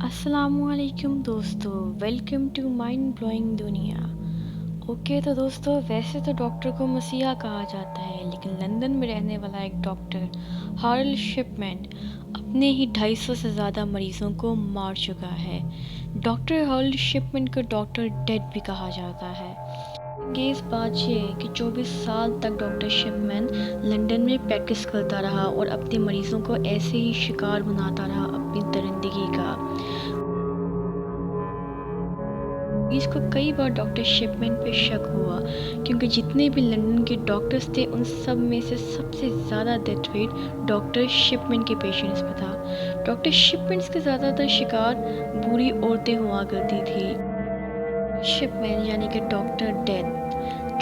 السلام علیکم دوستو، ویلکم ٹو مائنڈ بلوئنگ دنیا۔ اوکے تو دوستو، ویسے تو ڈاکٹر کو مسیحا کہا جاتا ہے، لیکن لندن میں رہنے والا ایک ڈاکٹر ہارلڈ شپمین اپنے ہی 250 سے زیادہ مریضوں کو مار چکا ہے۔ ڈاکٹر ہارلڈ شپمین کو ڈاکٹر ڈیڈ بھی کہا جاتا ہے۔ انگیز بات یہ ہے کہ 24 سال تک ڈاکٹر شپمین لندن میں پریکٹس کرتا رہا اور اپنے مریضوں کو ایسے ہی شکار بناتا رہا اپنی درندگی کا۔ اس کو کئی بار ڈاکٹر شپمین پہ شک ہوا، کیونکہ جتنے بھی لندن کے ڈاکٹرز تھے ان سب میں سے سب سے زیادہ ڈیتھ ریٹ ڈاکٹر شپمین کے پیشنٹس پہ تھا۔ ڈاکٹر شپمین کے زیادہ تر شکار بوڑھی عورتیں ہوا کرتی تھی۔ شپمین یعنی کہ ڈاکٹر ڈیڈ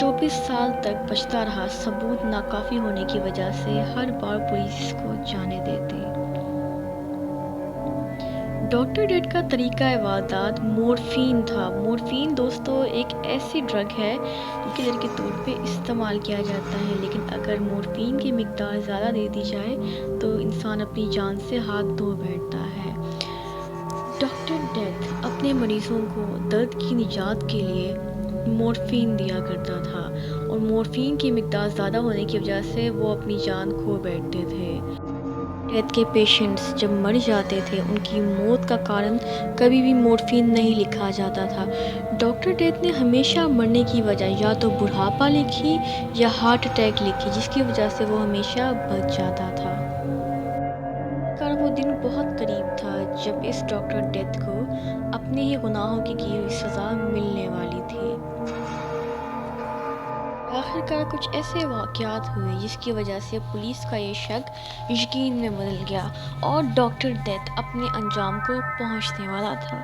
24 سال تک بچتا رہا، ثبوت ناکافی ہونے کی وجہ سے ہر بار پولیس کو جانے دیتے۔ ڈاکٹر ڈیڈ کا طریقہ واردات مورفین تھا۔ مورفین دوستو ایک ایسی ڈرگ ہے جو کہ دوائی کے طور پہ استعمال کیا جاتا ہے، لیکن اگر مورفین کی مقدار زیادہ دے دی جائے تو انسان اپنی جان سے ہاتھ دھو بیٹھتا ہے۔ ڈاکٹر ڈیڈ اپنے مریضوں کو درد کی نجات کے لیے مورفین دیا کرتا تھا، اور مورفین کی مقدار زیادہ ہونے کی وجہ سے وہ اپنی جان کھو بیٹھتے تھے۔ ڈیتھ کے پیشنٹس جب مر جاتے تھے ان کی موت کا کارن کبھی بھی مورفین نہیں لکھا جاتا تھا۔ ڈاکٹر ڈیتھ نے ہمیشہ مرنے کی وجہ یا تو بڑھاپا لکھی یا ہارٹ اٹیک لکھی، جس کی وجہ سے وہ ہمیشہ بچ جاتا تھا۔ وہ دن بہت قریب تھا جب اس ڈاکٹر ڈیتھ کو اپنے ہی گناہوں کی ہوئی سزا ملنے والی تھی۔ آخرکار کچھ ایسے واقعات ہوئے جس کی وجہ سے پولیس کا یہ شک یقین میں بدل گیا اور ڈاکٹر ڈیتھ اپنے انجام کو پہنچنے والا تھا۔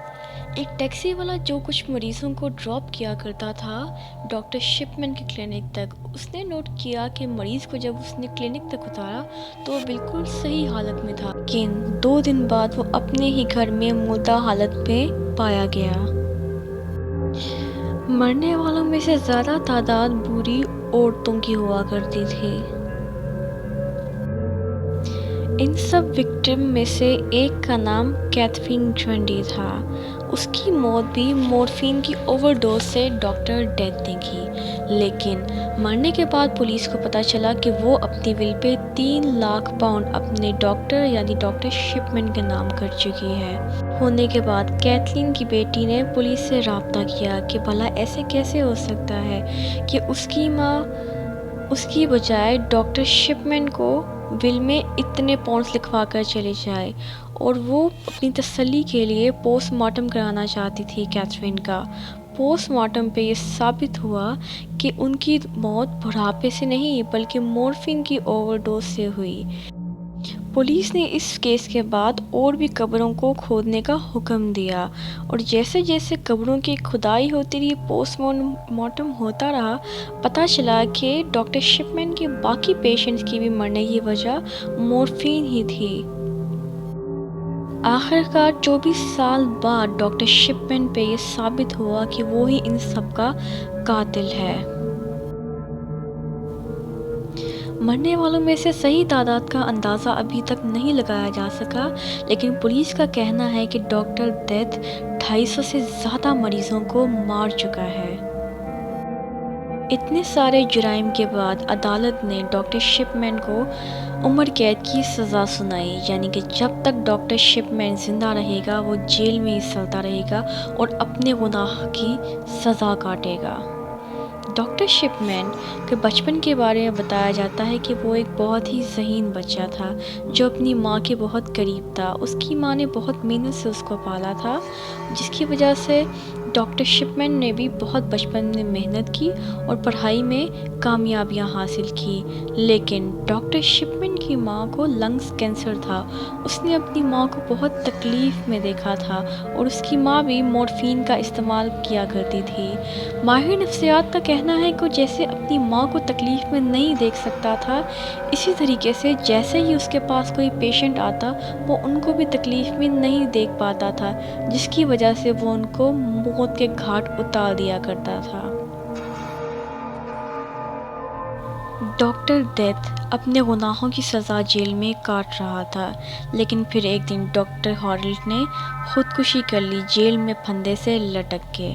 ایک ٹیکسی والا جو کچھ مریضوں کو ڈراپ کیا کرتا تھا ڈاکٹر شپمین کے کلینک تک، اس نے نوٹ کیا کہ مریض کو جب اس نے کلینک تک اتارا تو وہ بالکل صحیح حالت میں تھا، لیکن 2 دن بعد وہ اپنے ہی گھر میں مردہ حالت میں پایا گیا۔ مرنے والوں میں سے زیادہ تعداد بوڑھی عورتوں کی ہوا کرتی تھی۔ ان سب وکٹم میں سے ایک کا نام کیتھرین گرینڈی تھا۔ اس کی موت بھی مورفین کی اوور ڈوز سے ڈاکٹر ڈیڈ نے کی، لیکن مرنے کے بعد پولیس کو پتہ چلا کہ وہ اپنی ول پہ 3 لاکھ پاؤنڈ اپنے ڈاکٹر یعنی ڈاکٹر شپمین کے نام کر چکی ہے۔ ہونے کے بعد کیتھرین کی بیٹی نے پولیس سے رابطہ کیا کہ بھلا ایسے کیسے ہو سکتا ہے کہ اس کی ماں اس کی بجائے ڈاکٹر شپمین کو ول میں اتنے پاؤنڈز لکھوا کر چلے جائے، اور وہ اپنی تسلی کے لیے پوسٹ مارٹم کرانا چاہتی تھی کیتھرین کا۔ پوسٹ مارٹم پہ یہ ثابت ہوا کہ ان کی موت بڑھاپے سے نہیں بلکہ مورفین کی اوور ڈوز سے ہوئی۔ پولیس نے اس کیس کے بعد اور بھی قبروں کو کھودنے کا حکم دیا، اور جیسے جیسے قبروں کی کھدائی ہوتی رہی، پوسٹ مارٹم ہوتا رہا، پتہ چلا کہ ڈاکٹر شپمین کے باقی پیشنٹس کی بھی مرنے کی وجہ مورفین ہی تھی۔ آخرکار 24 سال بعد ڈاکٹر شپمین پہ یہ ثابت ہوا کہ وہ ہی ان سب کا قاتل ہے۔ مرنے والوں میں سے صحیح تعداد کا اندازہ ابھی تک نہیں لگایا جا سکا، لیکن پولیس کا کہنا ہے کہ ڈاکٹر ڈیتھ 250 سے زیادہ مریضوں کو مار چکا ہے۔ اتنے سارے جرائم کے بعد عدالت نے ڈاکٹر شپمین کو عمر قید کی سزا سنائی، یعنی کہ جب تک ڈاکٹر شپمین زندہ رہے گا وہ جیل میں ہی سلتا رہے گا اور اپنے گناہ کی سزا کاٹے گا۔ ڈاکٹر شپمین کے بچپن کے بارے میں بتایا جاتا ہے کہ وہ ایک بہت ہی ذہین بچہ تھا جو اپنی ماں کے بہت قریب تھا۔ اس کی ماں نے بہت محنت سے اس کو پالا تھا، جس کی وجہ سے ڈاکٹر شپمین نے بھی بہت بچپن میں محنت کی اور پڑھائی میں کامیابیاں حاصل کی، لیکن ڈاکٹر شپمین کی ماں کو لنگس کینسر تھا۔ اس نے اپنی ماں کو بہت تکلیف میں دیکھا تھا، اور اس کی ماں بھی مورفین کا استعمال کیا کرتی تھی۔ ماہر نفسیات کا کہنا ہے کہ جیسے اپنی ماں کو تکلیف میں نہیں دیکھ سکتا تھا، اسی طریقے سے جیسے ہی اس کے پاس کوئی پیشنٹ آتا وہ ان کو بھی تکلیف میں نہیں دیکھ پاتا تھا، جس کی وجہ سے وہ ان کو موت کے گھاٹ اتار دیا کرتا تھا۔ ڈاکٹر ڈیتھ اپنے گناہوں کی سزا جیل میں کاٹ رہا تھا، لیکن پھر ایک دن ڈاکٹر ہارلٹ نے خودکشی کر لی جیل میں پھندے سے لٹک کے۔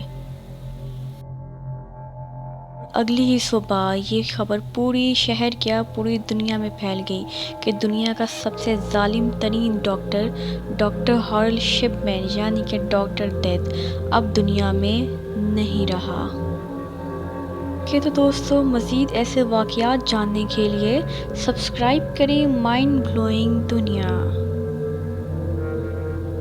اگلی ہی صبح یہ خبر پوری شہر کیا پوری دنیا میں پھیل گئی کہ دنیا کا سب سے ظالم ترین ڈاکٹر ہارلڈ شپمین یعنی کہ ڈاکٹر ڈیتھ اب دنیا میں نہیں رہا۔ تو دوستو، مزید ایسے واقعات جاننے کے لیے سبسکرائب کریں مائنڈ بلوئنگ دنیا۔